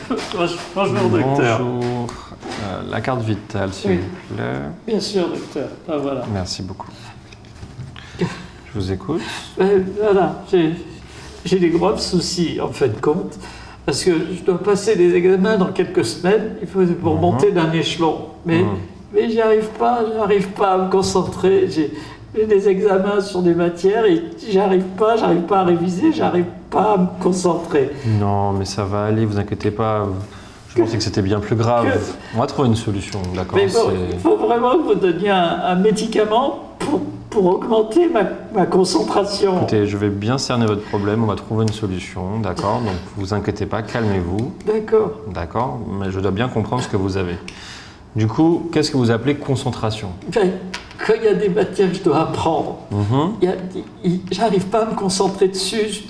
Bonjour, docteur. Bonjour. La carte vitale, s'il Oui. vous plaît. Bien sûr, docteur. Ah, voilà. Merci beaucoup. Je vous écoute. Voilà, j'ai des gros soucis, en fin de compte, parce que je dois passer des examens dans quelques semaines. Il faut pour monter d'un échelon. Mais j'y arrive pas à me concentrer. J'ai des examens sur des matières et j'arrive pas à réviser, j'arrive pas à me concentrer. Non, mais ça va aller, vous inquiétez pas. Je pensais que c'était bien plus grave. On va trouver une solution, d'accord? Mais bon, il faut vraiment que vous donniez un médicament pour augmenter ma concentration. Écoutez, je vais bien cerner votre problème, on va trouver une solution, d'accord? Donc vous inquiétez pas, calmez-vous. D'accord. D'accord? Mais je dois bien comprendre ce que vous avez. Du coup, qu'est-ce que vous appelez concentration? Enfin, quand il y a des matières que je dois apprendre, j'arrive pas à me concentrer dessus.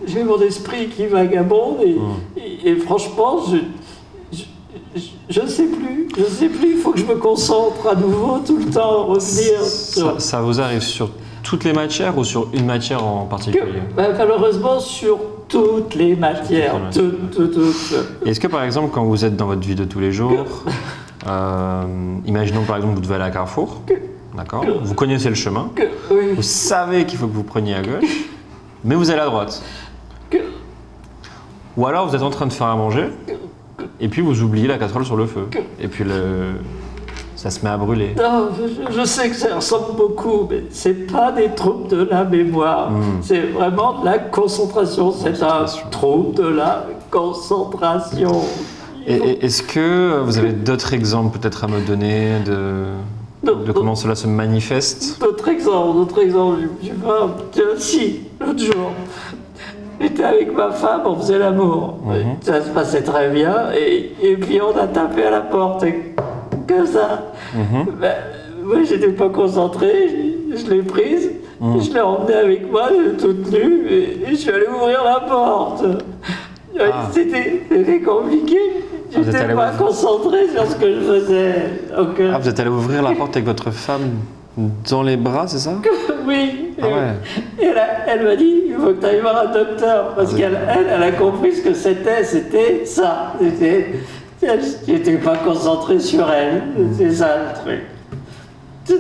J'ai mon esprit qui vagabonde et franchement, je sais plus. Il faut que je me concentre à nouveau tout le temps, revenir. Ça vous arrive sur toutes les matières ou sur une matière en particulier? Malheureusement, sur toutes les matières. Toutes. Est-ce que par exemple, quand vous êtes dans votre vie de tous les jours, imaginons par exemple que vous devez aller à Carrefour, d'accord? Vous connaissez le chemin, Oui. vous savez qu'il faut que vous preniez à gauche, mais vous allez à droite. Ou alors vous êtes en train de faire à manger, et puis vous oubliez la casserole sur le feu, et puis ça se met à brûler. Non, je sais que ça ressemble beaucoup, mais c'est pas des troubles de la mémoire. C'est vraiment de la concentration. C'est un trouble de la concentration. Et est-ce que vous avez d'autres exemples peut-être à me donner de comment cela se manifeste? D'autres exemples. Je sais pas. Si, l'autre jour, j'étais avec ma femme, on faisait l'amour. Ça se passait très bien, et puis on a tapé à la porte. Que ça. Moi, j'étais pas concentré, je l'ai prise, je l'ai emmenée avec moi, toute nue, et je suis allé ouvrir la porte. C'était compliqué. Je n'étais pas concentré sur ce que je faisais. Donc, vous êtes allé ouvrir la porte avec votre femme dans les bras, c'est ça? Oui. Ah ouais. Et elle m'a dit, il faut que tu ailles voir un docteur. Parce qu'elle a compris ce que c'était ça. Je n'étais pas concentré sur elle. C'est ça le truc.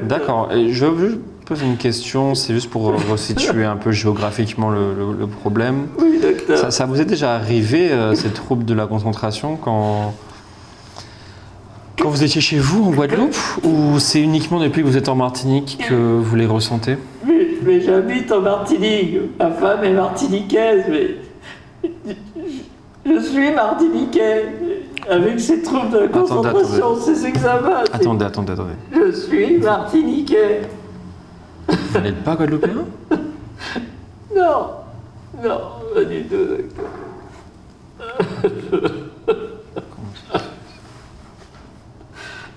D'accord. Et je veux juste poser une question, c'est juste pour resituer un peu géographiquement le problème. Oui, docteur. Ça vous est déjà arrivé, ces troubles de la concentration, quand vous étiez chez vous en Guadeloupe, ou c'est uniquement depuis que vous êtes en Martinique que vous les ressentez? Mais j'habite en Martinique. Ma femme est martiniquaise, mais je suis martiniquais. Avec ces troubles de la concentration, ces examens. Attendez. Je suis martiniquais. Vous n'êtes pas guadeloupéen? Non, pas du tout, docteur.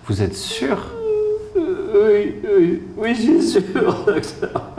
Vous êtes sûr? Oui, je suis sûr, docteur.